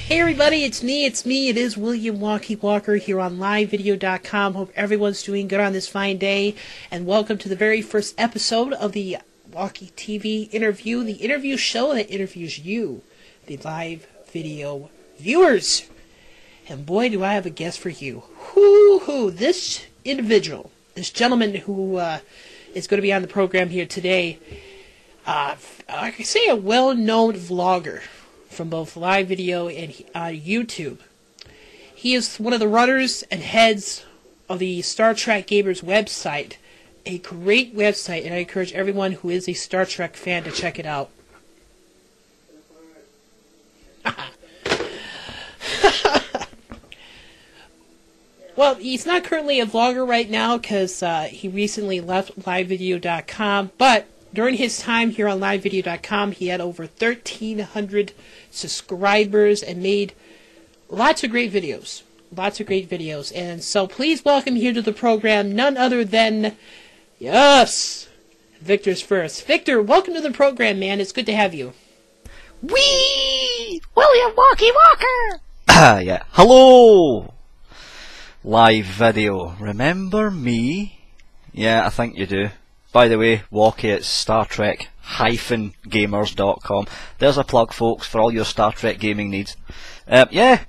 Hey everybody, it's me, it is William Walkie Walker here on livevideo.com. Hope everyone's doing good on this fine day, and welcome to the very first episode of the Walkie TV interview, the interview show that interviews you, the live video viewers. And boy, do I have a guest for you. This individual, this gentleman who is going to be on the program here today, I could say a well-known vlogger from both live video and YouTube. He is one of the runners and heads of the Star Trek Gamers website, a great website, and I encourage everyone who is a Star Trek fan to check it out. Well, he's not currently a vlogger right now because he recently left livevideo.com, but during his time here on livevideo.com, he had over 1,300 subscribers and made lots of great videos. And so please welcome here to the program none other than, yes, Victor's first. Victor, welcome to the program, man. It's good to have you. Whee! William Walkie Walker! Yeah. Hello! Live video. Remember me? Yeah, I think you do. By the way, Walkie at Star Trek-gamers.com. There's a plug, folks, for all your Star Trek gaming needs. Yeah,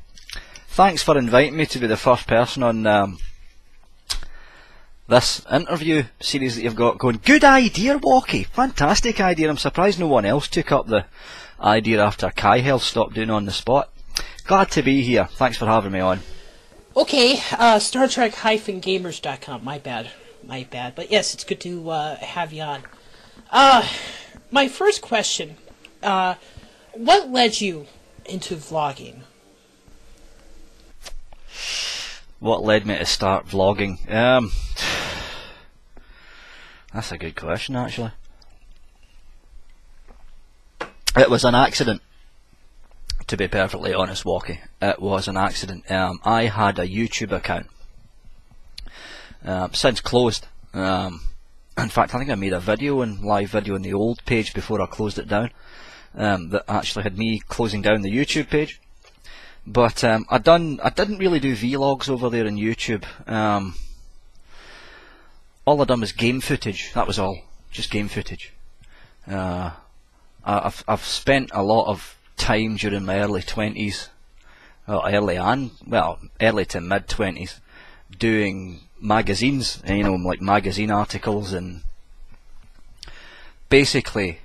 thanks for inviting me to be the first person on this interview series that you've got going. Good idea, Walkie. Fantastic idea. I'm surprised no one else took up the idea after Kai Hell stopped doing On the Spot. Glad to be here. Thanks for having me on. Okay, Star Trek-gamers.com. My bad. But yes, it's good to have you on. My first question, what led you into vlogging? What led me to start vlogging? That's a good question, actually. It was an accident, to be perfectly honest, Walkie. It was an accident. I had a YouTube account. Since closed. In fact, I think I made a video and live video on the old page before I closed it down. That actually had me closing down the YouTube page. But I didn't really do vlogs over there on YouTube. All I done was game footage. That was all, just game footage. I've spent a lot of time during my early 20s, early to mid 20s, doing magazines, you know, like magazine articles, and basically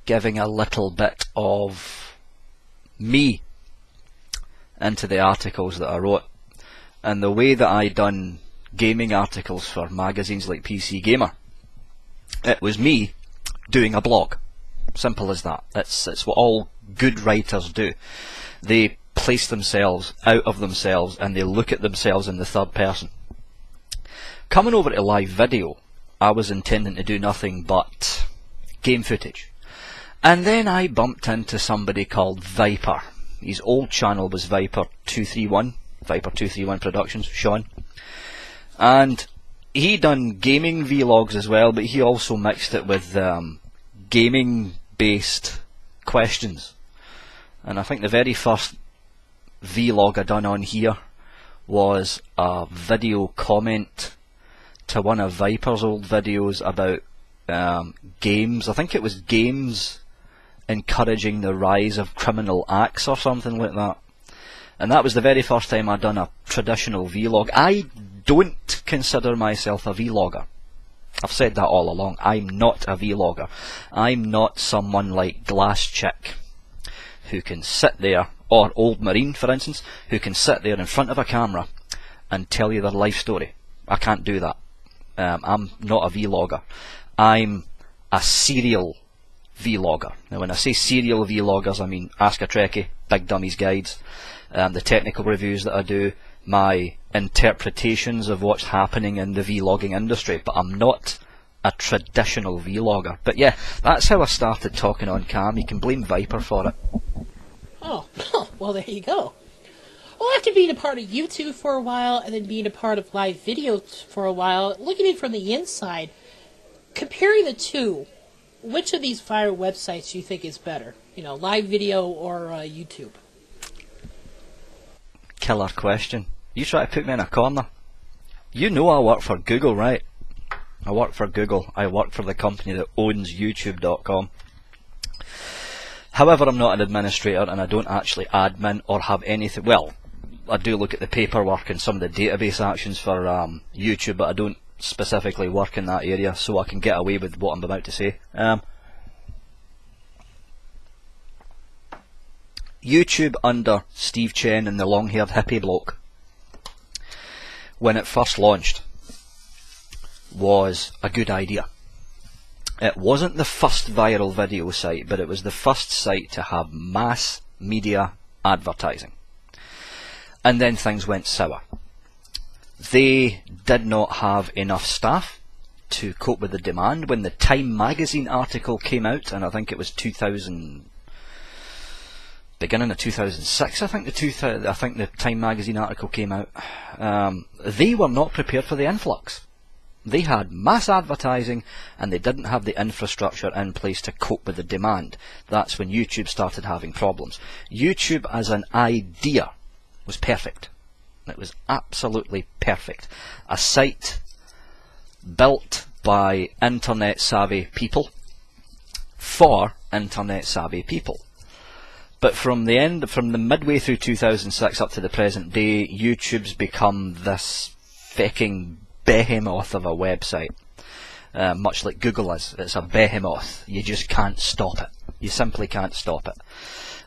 giving a little bit of me into the articles that I wrote. And the way that I done gaming articles for magazines like PC Gamer, it was me doing a blog. Simple as that. It's what all good writers do. They place themselves out of themselves and they look at themselves in the third person. Coming over to live video, I was intending to do nothing but game footage. And then I bumped into somebody called Viper. His old channel was Viper 231 Productions, Sean. And he done gaming vlogs as well, but he also mixed it with gaming based questions. And I think the very first vlog I done on here was a video comment to one of Viper's old videos about games. I think it was games encouraging the rise of criminal acts or something like that. And that was the very first time I'd done a traditional vlog. I don't consider myself a vlogger. I've said that all along. I'm not a vlogger. I'm not someone like Glass Chick who can sit there, or Old Marine for instance, who can sit there in front of a camera and tell you their life story. I can't do that. I'm not a vlogger. I'm a serial vlogger. Now when I say serial vloggers, I mean Ask a Trekkie, Big Dummies Guides, the technical reviews that I do, my interpretations of what's happening in the vlogging industry, but I'm not a traditional vlogger. But yeah, that's how I started talking on cam. You can blame Viper for it. Oh, well, there you go. Well, after being a part of YouTube for a while and then being a part of live videos for a while, looking at it from the inside, comparing the two, which of these fire websites do you think is better? live video or YouTube? Killer question. You try to put me in a corner. You know I work for Google, right? I work for Google. I work for the company that owns YouTube.com. However, I'm not an administrator and I don't actually admin or have anything. Well, I do look at the paperwork and some of the database actions for YouTube, but I don't specifically work in that area, so I can get away with what I'm about to say. YouTube under Steve Chen and the long-haired hippie bloke, when it first launched, was a good idea. It wasn't the first viral video site, but it was the first site to have mass media advertising. And then things went sour. They did not have enough staff to cope with the demand. When the Time magazine article came out, and I think it was beginning of 2006, I think the Time magazine article came out, they were not prepared for the influx. They had mass advertising and they didn't have the infrastructure in place to cope with the demand. That's when YouTube started having problems. YouTube as an idea was perfect. It was absolutely perfect. A site built by internet savvy people for internet savvy people. But from the midway through 2006 up to the present day, YouTube's become this fucking behemoth of a website. Much like Google is. It's a behemoth. You just can't stop it. You simply can't stop it.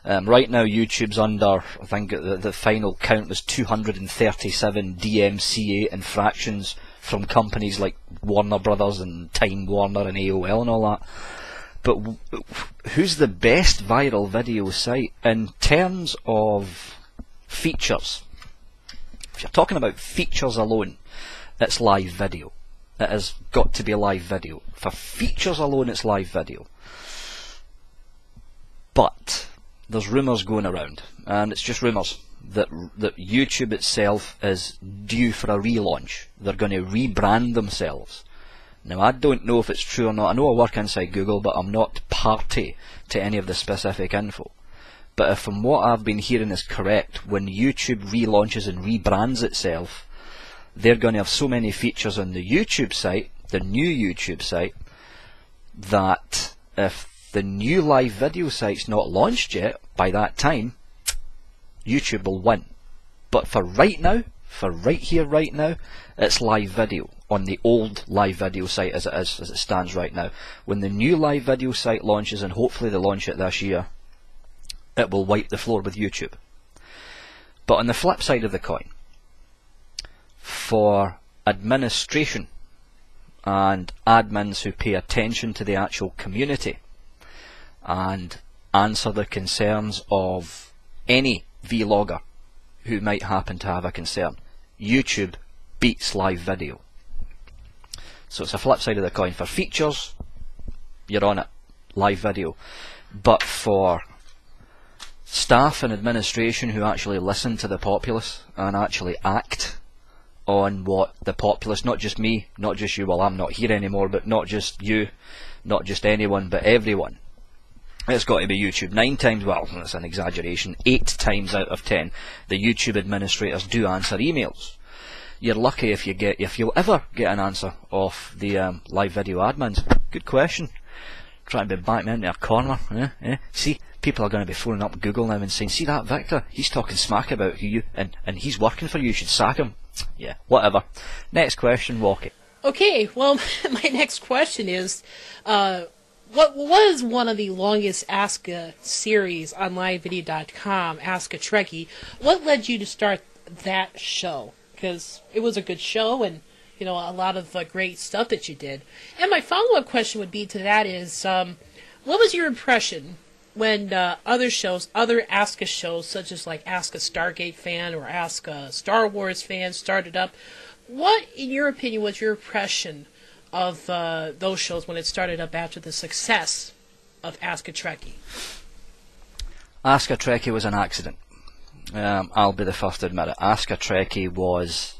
Right now YouTube's under, I think the final count was 237 DMCA infractions from companies like Warner Brothers and Time Warner and AOL and all that. But who's the best viral video site in terms of features? If you're talking about features alone, it's live video. It has got to be live video. For features alone, it's live video. But there's rumours going around, and it's just rumours, that YouTube itself is due for a relaunch. They're going to rebrand themselves. Now, I don't know if it's true or not. I know I work inside Google, but I'm not party to any of the specific info. But if from what I've been hearing is correct, when YouTube relaunches and rebrands itself, they're going to have so many features on the YouTube site, the new YouTube site, that if the new live video site's not launched yet, by that time, YouTube will win. But for right now, for right here, right now, it's live video on the old live video site as it stands right now. When the new live video site launches, and hopefully they launch it this year, it will wipe the floor with YouTube. But on the flip side of the coin, for administration and admins who pay attention to the actual community and answer the concerns of any vlogger who might happen to have a concern, YouTube beats live video. So it's a flip side of the coin. For features, you're on it, live video. But for staff and administration who actually listen to the populace and actually act on what the populace, not just me, not just you, well I'm not here anymore, but not just you, not just anyone, but everyone, it's got to be YouTube. 9 times, well, that's an exaggeration, 8 times out of 10, the YouTube administrators do answer emails. You're lucky if you'll ever get an answer off the live video admins. Good question. Trying to be back me into a corner. See, people are going to be phoning up Google now and saying, see that Victor, he's talking smack about you, and he's working for you, you should sack him. Yeah, whatever. Next question, Walkie. Okay, well, my next question is, what was one of the longest Ask a series on livevideo.com, Ask a Trekkie? What led you to start that show? Because it was a good show and, a lot of great stuff that you did. And my follow-up question would be to that is, what was your impression when other Ask a shows, such as like Ask a Stargate fan or Ask a Star Wars fan, started up? What, in your opinion, was your impression of those shows when it started up after the success of Ask a Trekkie? Ask a Trekkie was an accident. I'll be the first to admit it. Ask a Trekkie was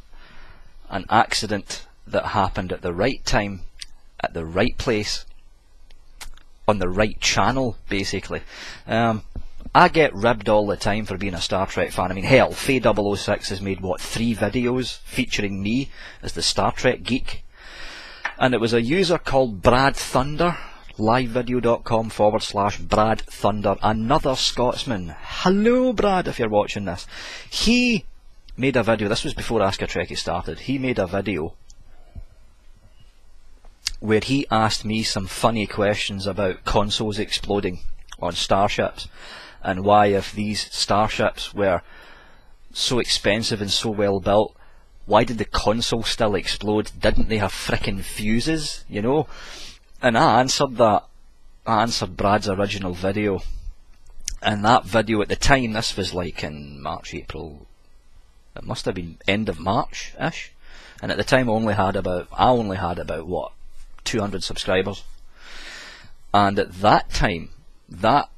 an accident that happened at the right time, at the right place, on the right channel, basically. I get ribbed all the time for being a Star Trek fan. I mean, hell, Faye006 has made, what, 3 videos featuring me as the Star Trek geek? And it was a user called Brad Thunder, livevideo.com/Brad Thunder, another Scotsman. Hello, Brad, if you're watching this. He made a video, this was before Ask a Trekkie started, he made a video where he asked me some funny questions about consoles exploding on starships, and why, if these starships were so expensive and so well built, why did the console still explode? Didn't they have frickin' fuses, you know? And I answered that. I answered Brad's original video. And that video at the time, this was like in March, April, it must have been end of March-ish. And at the time I only had about what, 200 subscribers. And at that time, that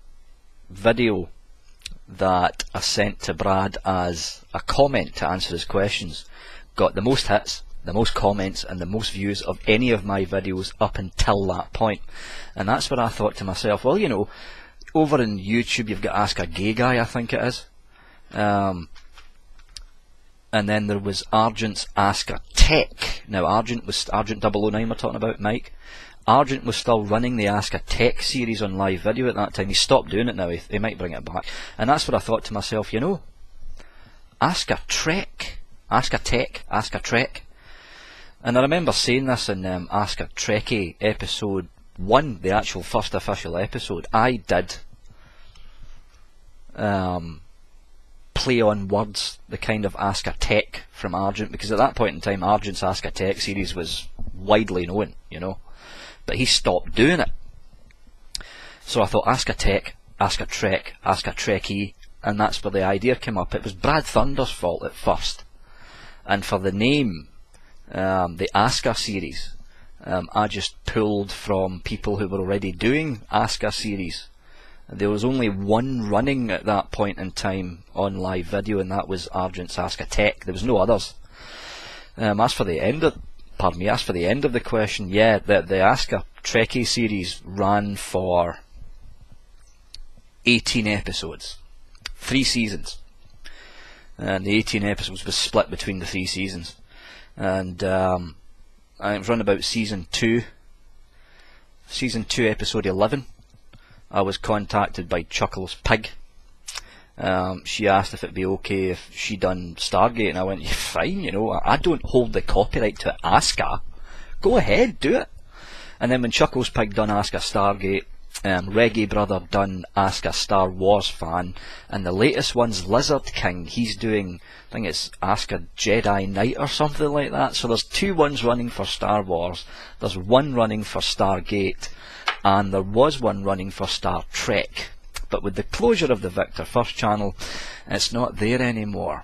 video that I sent to Brad as a comment to answer his questions got the most hits, the most comments and the most views of any of my videos up until that point. And that's where I thought to myself, well, you know, over in YouTube you've got Ask a Gay Guy, I think it is, and then there was Argent's Ask a Tech. Now Argent 009 we're talking about, Mike. Argent was still running the Ask a Tech series on live video at that time. He stopped doing it now, he might bring it back. And that's what I thought to myself, you know, Ask a Trek, Ask a Tech, Ask a Trek. And I remember saying this in Ask a Trekkie episode 1, the actual first official episode. I did play on words, the kind of Ask a Tech from Argent, because at that point in time Argent's Ask a Tech series was widely known, you know. But he stopped doing it. So I thought Ask a Tech, Ask a Trek, Ask a Trekkie, and that's where the idea came up. It was Brad Thunder's fault at first. And for the name, the Ask a series, I just pulled from people who were already doing Ask a series. There was only one running at that point in time on live video, and that was Argent's Ask a Tech. There was no others. As for the end of the question, yeah, the Ask a Trekkie series ran for 18 episodes, 3 seasons, and the 18 episodes was split between the 3 seasons, and it was run about season 2 episode 11. I was contacted by Chuckles Pig. She asked if it'd be okay if she done Stargate, and I went, yeah, fine, you know, I don't hold the copyright to Ask her. Go ahead, do it. And then when Chuckles Pig done Ask a Stargate, Reggae Brother done Ask a Star Wars Fan, and the latest one's Lizard King. He's doing, I think it's Ask a Jedi Knight or something like that. So there's 2 ones running for Star Wars, there's 1 running for Stargate, and there was 1 running for Star Trek. But with the closure of the Victor First channel, it's not there anymore.